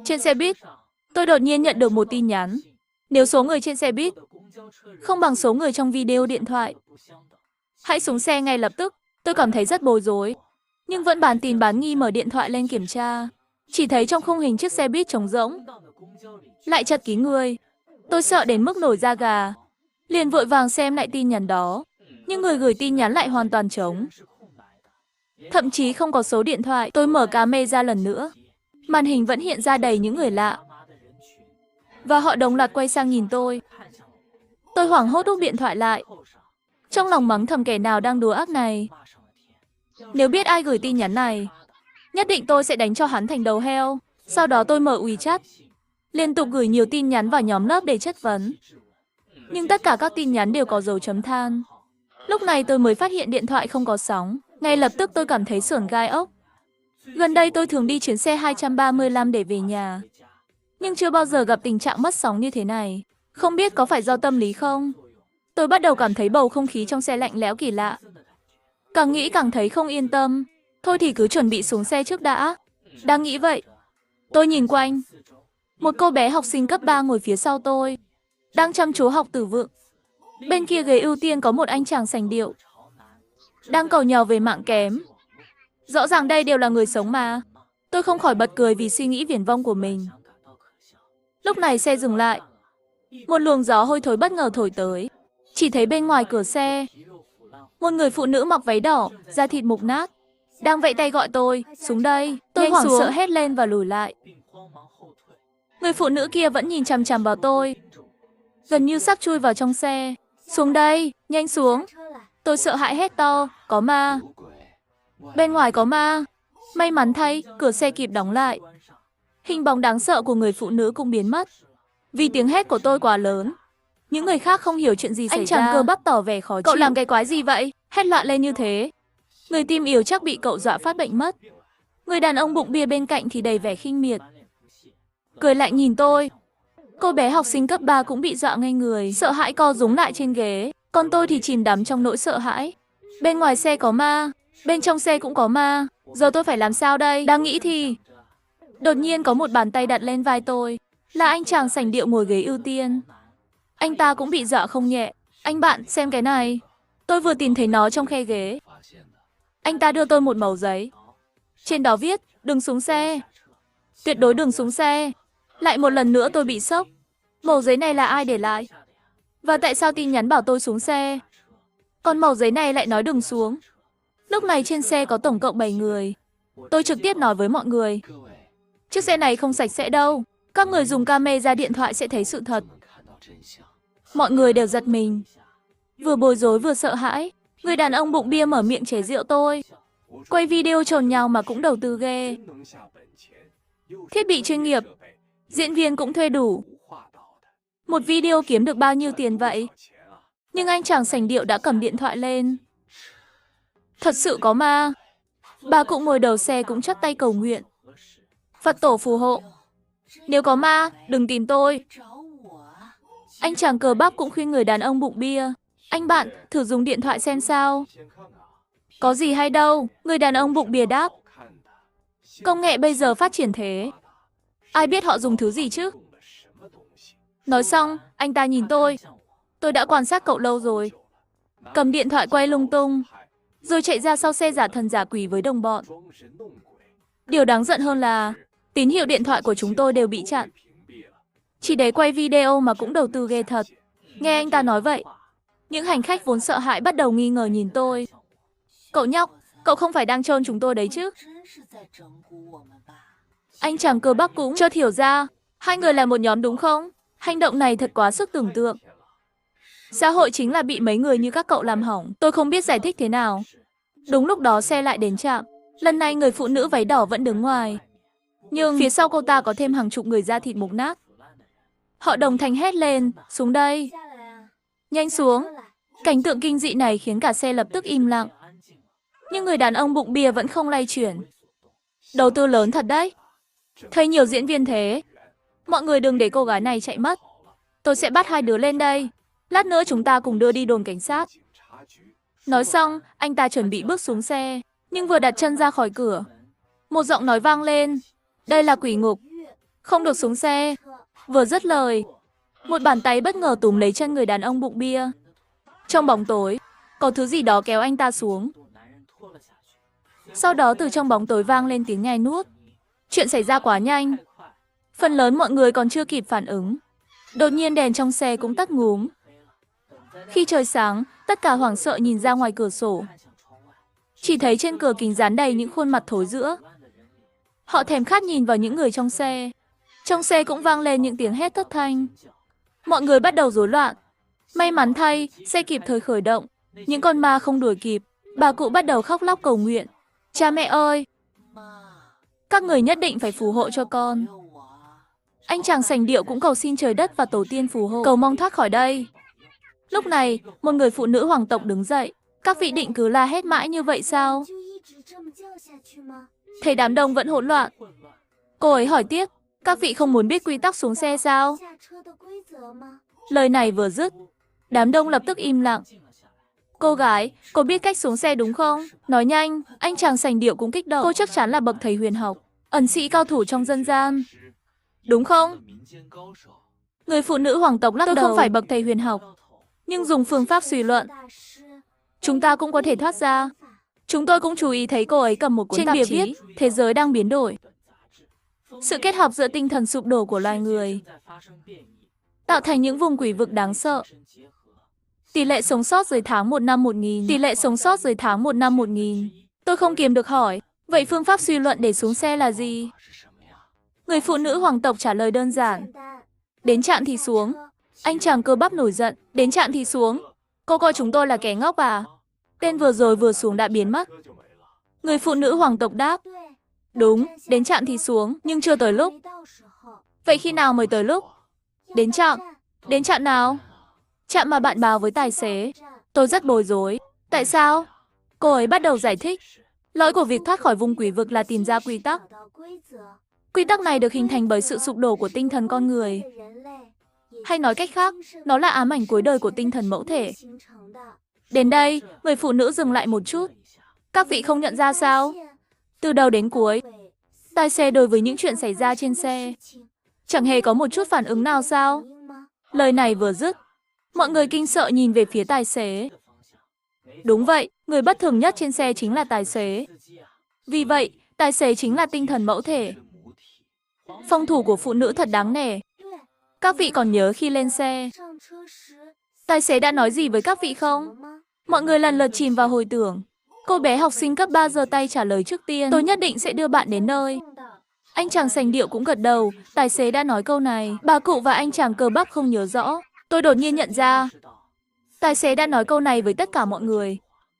Trên xe buýt, tôi đột nhiên nhận được một tin nhắn. Nếu số người trên xe buýt không bằng số người trong video điện thoại, hãy xuống xe ngay lập tức. Tôi cảm thấy rất bối rối, nhưng vẫn bán tín bán nghi mở điện thoại lên kiểm tra. Chỉ thấy trong khung hình chiếc xe buýt trống rỗng, lại chật kín người. Tôi sợ đến mức nổi da gà, liền vội vàng xem lại tin nhắn đó. Nhưng người gửi tin nhắn lại hoàn toàn trống, thậm chí không có số điện thoại. Tôi mở camera lần nữa, màn hình vẫn hiện ra đầy những người lạ, và họ đồng loạt quay sang nhìn tôi. Tôi hoảng hốt úp điện thoại lại, trong lòng mắng thầm kẻ nào đang đùa ác này. Nếu biết ai gửi tin nhắn này, nhất định tôi sẽ đánh cho hắn thành đầu heo. Sau đó tôi mở WeChat, liên tục gửi nhiều tin nhắn vào nhóm lớp để chất vấn. Nhưng tất cả các tin nhắn đều có dấu chấm than. Lúc này tôi mới phát hiện điện thoại không có sóng. Ngay lập tức tôi cảm thấy sởn gai ốc. Gần đây tôi thường đi chuyến xe 235 để về nhà, nhưng chưa bao giờ gặp tình trạng mất sóng như thế này. Không biết có phải do tâm lý không? Tôi bắt đầu cảm thấy bầu không khí trong xe lạnh lẽo kỳ lạ. Càng nghĩ càng thấy không yên tâm. Thôi thì cứ chuẩn bị xuống xe trước đã. Đang nghĩ vậy, tôi nhìn quanh. Một cô bé học sinh cấp 3 ngồi phía sau tôi, đang chăm chú học từ vựng. Bên kia ghế ưu tiên có một anh chàng sành điệu, đang cầu nhàu về mạng kém. Rõ ràng đây đều là người sống mà. Tôi không khỏi bật cười vì suy nghĩ viển vông của mình. Lúc này xe dừng lại. Một luồng gió hôi thối bất ngờ thổi tới. Chỉ thấy bên ngoài cửa xe, một người phụ nữ mặc váy đỏ, da thịt mục nát, đang vẫy tay gọi tôi, xuống đây. Tôi hoảng sợ hét lên và lùi lại. Người phụ nữ kia vẫn nhìn chằm chằm vào tôi, gần như sắp chui vào trong xe. Xuống đây, nhanh xuống. Tôi sợ hãi hét to, có ma. Bên ngoài có ma. May mắn thay, cửa xe kịp đóng lại. Hình bóng đáng sợ của người phụ nữ cũng biến mất. Vì tiếng hét của tôi quá lớn, những người khác không hiểu chuyện gì xảy ra. Anh chàng cơ bắp tỏ vẻ khó chịu. Cậu làm cái quái gì vậy? Hét loạn lên như thế. Người tim yếu chắc bị cậu dọa phát bệnh mất. Người đàn ông bụng bia bên cạnh thì đầy vẻ khinh miệt, cười lạnh nhìn tôi. Cô bé học sinh cấp 3 cũng bị dọa ngây người, sợ hãi co rúm lại trên ghế. Còn tôi thì chìm đắm trong nỗi sợ hãi. Bên ngoài xe có ma, bên trong xe cũng có ma. Giờ tôi phải làm sao đây? Đang nghĩ thì đột nhiên có một bàn tay đặt lên vai tôi. Là anh chàng sành điệu ngồi ghế ưu tiên. Anh ta cũng bị dọa không nhẹ. Anh bạn, xem cái này. Tôi vừa tìm thấy nó trong khe ghế. Anh ta đưa tôi một mẩu giấy. Trên đó viết, đừng xuống xe. Tuyệt đối đừng xuống xe. Lại một lần nữa tôi bị sốc. Mẩu giấy này là ai để lại? Và tại sao tin nhắn bảo tôi xuống xe, còn mẩu giấy này lại nói đừng xuống? Lúc này trên xe có tổng cộng 7 người. Tôi trực tiếp nói với mọi người, chiếc xe này không sạch sẽ đâu. Các người dùng camera điện thoại sẽ thấy sự thật. Mọi người đều giật mình, vừa bối rối vừa sợ hãi. Người đàn ông bụng bia mở miệng chế giễu tôi. Quay video chồn nhào mà cũng đầu tư ghê. Thiết bị chuyên nghiệp, diễn viên cũng thuê đủ. Một video kiếm được bao nhiêu tiền vậy? Nhưng anh chàng sành điệu đã cầm điện thoại lên. Thật sự có ma. Bà cụ ngồi đầu xe cũng chắp tay cầu nguyện, Phật tổ phù hộ. Nếu có ma, đừng tìm tôi. Anh chàng cờ bắp cũng khuyên người đàn ông bụng bia, anh bạn, thử dùng điện thoại xem sao. Có gì hay đâu, người đàn ông bụng bia đáp. Công nghệ bây giờ phát triển thế, ai biết họ dùng thứ gì chứ? Nói xong, anh ta nhìn tôi đã quan sát cậu lâu rồi. Cầm điện thoại quay lung tung, rồi chạy ra sau xe giả thần giả quỷ với đồng bọn. Điều đáng giận hơn là tín hiệu điện thoại của chúng tôi đều bị chặn. Chỉ để quay video mà cũng đầu tư ghê thật. Nghe anh ta nói vậy, những hành khách vốn sợ hãi bắt đầu nghi ngờ nhìn tôi. Cậu nhóc, cậu không phải đang trôn chúng tôi đấy chứ? Anh chàng cơ bắp cũng chợt hiểu ra, hai người là một nhóm đúng không? Hành động này thật quá sức tưởng tượng. Xã hội chính là bị mấy người như các cậu làm hỏng. Tôi không biết giải thích thế nào. Đúng lúc đó xe lại đến trạm. Lần này người phụ nữ váy đỏ vẫn đứng ngoài, nhưng phía sau cô ta có thêm hàng chục người da thịt mục nát. Họ đồng thanh hét lên, xuống đây. Nhanh xuống. Cảnh tượng kinh dị này khiến cả xe lập tức im lặng. Nhưng người đàn ông bụng bia vẫn không lay chuyển. Đầu tư lớn thật đấy. Thấy nhiều diễn viên thế. Mọi người đừng để cô gái này chạy mất. Tôi sẽ bắt hai đứa lên đây. Lát nữa chúng ta cùng đưa đi đồn cảnh sát. Nói xong, anh ta chuẩn bị bước xuống xe. Nhưng vừa đặt chân ra khỏi cửa, một giọng nói vang lên. Đây là quỷ ngục. Không được xuống xe. Vừa dứt lời, một bàn tay bất ngờ túm lấy chân người đàn ông bụng bia. Trong bóng tối, có thứ gì đó kéo anh ta xuống. Sau đó từ trong bóng tối vang lên tiếng nhai nuốt. Chuyện xảy ra quá nhanh. Phần lớn mọi người còn chưa kịp phản ứng. Đột nhiên đèn trong xe cũng tắt ngúm. Khi trời sáng, tất cả hoảng sợ nhìn ra ngoài cửa sổ. Chỉ thấy trên cửa kính dán đầy những khuôn mặt thối rữa. Họ thèm khát nhìn vào những người trong xe. Trong xe cũng vang lên những tiếng hét thất thanh. Mọi người bắt đầu rối loạn. May mắn thay, xe kịp thời khởi động. Những con ma không đuổi kịp. Bà cụ bắt đầu khóc lóc cầu nguyện. Cha mẹ ơi! Các người nhất định phải phù hộ cho con. Anh chàng sành điệu cũng cầu xin trời đất và tổ tiên phù hộ, cầu mong thoát khỏi đây. Lúc này, một người phụ nữ hoàng tộc đứng dậy. Các vị định cứ la hét mãi như vậy sao? Thấy đám đông vẫn hỗn loạn. Cô ấy hỏi tiếp, các vị không muốn biết quy tắc xuống xe sao? Lời này vừa dứt, đám đông lập tức im lặng. Cô gái, cô biết cách xuống xe đúng không? Nói nhanh, anh chàng sành điệu cũng kích động. Cô chắc chắn là bậc thầy huyền học, ẩn sĩ cao thủ trong dân gian. Đúng không? Người phụ nữ hoàng tộc lắc đầu. Tôi không phải bậc thầy huyền học, nhưng dùng phương pháp suy luận, chúng ta cũng có thể thoát ra. Chúng tôi cũng chú ý thấy cô ấy cầm một cuốn tạp chí viết Thế giới đang biến đổi. Sự kết hợp giữa tinh thần sụp đổ của loài người tạo thành những vùng quỷ vực đáng sợ. Tỷ lệ sống sót dưới tháng 1 năm 1000. Tỷ lệ sống sót dưới tháng 1 năm 1000. Tôi không kiềm được hỏi, vậy phương pháp suy luận để xuống xe là gì? Người phụ nữ hoàng tộc trả lời đơn giản. Đến trạm thì xuống. Anh chàng cơ bắp nổi giận. Đến trạm thì xuống. Cô coi chúng tôi là kẻ ngốc à? Tên vừa rồi vừa xuống đã biến mất. Người phụ nữ hoàng tộc đáp. Đúng, đến trạm thì xuống, nhưng chưa tới lúc. Vậy khi nào mới tới lúc? Đến trạm. Đến trạm nào? Trạm mà bạn báo với tài xế. Tôi rất bối rối. Tại sao? Cô ấy bắt đầu giải thích. Lỗi của việc thoát khỏi vùng quỷ vực là tìm ra quy tắc. Quy tắc này được hình thành bởi sự sụp đổ của tinh thần con người. Hay nói cách khác, nó là ám ảnh cuối đời của tinh thần mẫu thể. Đến đây, người phụ nữ dừng lại một chút. Các vị không nhận ra sao? Từ đầu đến cuối, tài xế đối với những chuyện xảy ra trên xe chẳng hề có một chút phản ứng nào sao? Lời này vừa dứt, mọi người kinh sợ nhìn về phía tài xế. Đúng vậy, người bất thường nhất trên xe chính là tài xế. Vì vậy, tài xế chính là tinh thần mẫu thể. Phòng thủ của phụ nữ thật đáng nể. Các vị còn nhớ khi lên xe, tài xế đã nói gì với các vị không? Mọi người lần lượt chìm vào hồi tưởng. Cô bé học sinh cấp 3 giơ tay trả lời trước tiên. Tôi nhất định sẽ đưa bạn đến nơi. Anh chàng sành điệu cũng gật đầu. Tài xế đã nói câu này. Bà cụ và anh chàng cơ bắp không nhớ rõ. Tôi đột nhiên nhận ra. Tài xế đã nói câu này với tất cả mọi người.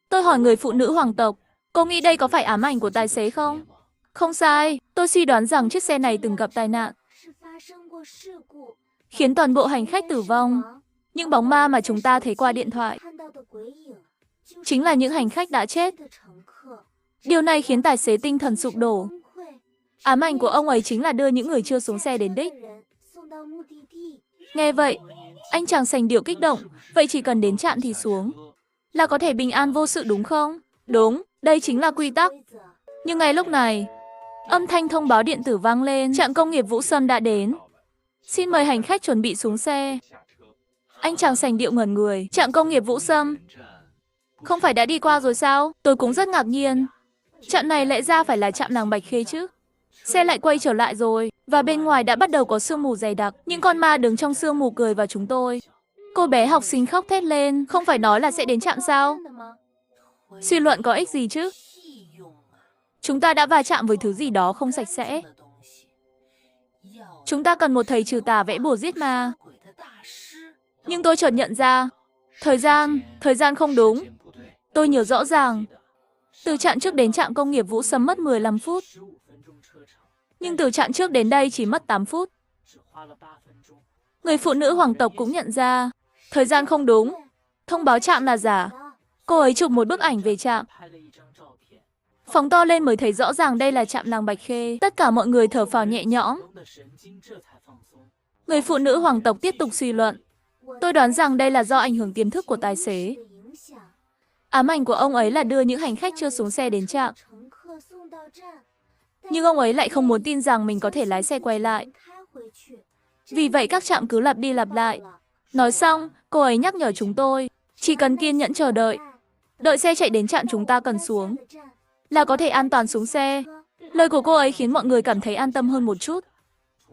Tôi hỏi người phụ nữ hoàng tộc. Cô nghĩ đây có phải ám ảnh của tài xế không? Không sai. Tôi suy đoán rằng chiếc xe này từng gặp tai nạn, khiến toàn bộ hành khách tử vong. Những bóng ma mà chúng ta thấy qua điện thoại chính là những hành khách đã chết. Điều này khiến tài xế tinh thần sụp đổ. Ám ảnh của ông ấy chính là đưa những người chưa xuống xe đến đích. Nghe vậy, anh chàng sành điệu kích động. Vậy chỉ cần đến trạm thì xuống là có thể bình an vô sự đúng không? Đúng, đây chính là quy tắc. Nhưng ngay lúc này, âm thanh thông báo điện tử vang lên. Trạm công nghiệp Vũ Sâm đã đến. Xin mời hành khách chuẩn bị xuống xe. Anh chàng sành điệu ngẩn người. Trạm công nghiệp Vũ Sâm không phải đã đi qua rồi sao? Tôi cũng rất ngạc nhiên. Trạm này lẽ ra phải là trạm làng Bạch Khê chứ. Xe lại quay trở lại rồi. Và bên ngoài đã bắt đầu có sương mù dày đặc. Những con ma đứng trong sương mù cười vào chúng tôi. Cô bé học sinh khóc thét lên. Không phải nói là sẽ đến trạm sao? Suy luận có ích gì chứ? Chúng ta đã va chạm với thứ gì đó không sạch sẽ. Chúng ta cần một thầy trừ tà vẽ bùa giết ma. Nhưng tôi chợt nhận ra, thời gian không đúng. Tôi nhớ rõ ràng, từ trạm trước đến trạm công nghiệp Vũ Sâm mất 15 phút. Nhưng từ trạm trước đến đây chỉ mất 8 phút. Người phụ nữ hoàng tộc cũng nhận ra, thời gian không đúng. Thông báo trạm là giả. Cô ấy chụp một bức ảnh về trạm. Phóng to lên mới thấy rõ ràng đây là trạm làng Bạch Khê. Tất cả mọi người thở phào nhẹ nhõm. Người phụ nữ hoàng tộc tiếp tục suy luận. Tôi đoán rằng đây là do ảnh hưởng tiềm thức của tài xế. Ám ảnh của ông ấy là đưa những hành khách chưa xuống xe đến trạm. Nhưng ông ấy lại không muốn tin rằng mình có thể lái xe quay lại. Vì vậy các trạm cứ lặp đi lặp lại. Nói xong, cô ấy nhắc nhở chúng tôi, chỉ cần kiên nhẫn chờ đợi. Đợi xe chạy đến trạm chúng ta cần xuống, là có thể an toàn xuống xe. Lời của cô ấy khiến mọi người cảm thấy an tâm hơn một chút.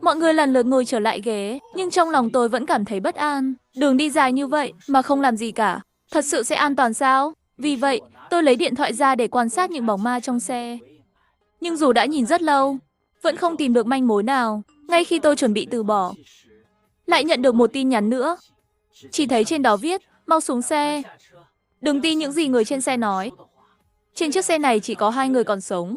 Mọi người lần lượt ngồi trở lại ghế, nhưng trong lòng tôi vẫn cảm thấy bất an. Đường đi dài như vậy mà không làm gì cả, thật sự sẽ an toàn sao? Vì vậy, tôi lấy điện thoại ra để quan sát những bóng ma trong xe. Nhưng dù đã nhìn rất lâu, vẫn không tìm được manh mối nào. Ngay khi tôi chuẩn bị từ bỏ, lại nhận được một tin nhắn nữa. Chỉ thấy trên đó viết, mau xuống xe. Đừng tin những gì người trên xe nói. Trên chiếc xe này chỉ có 2 người còn sống.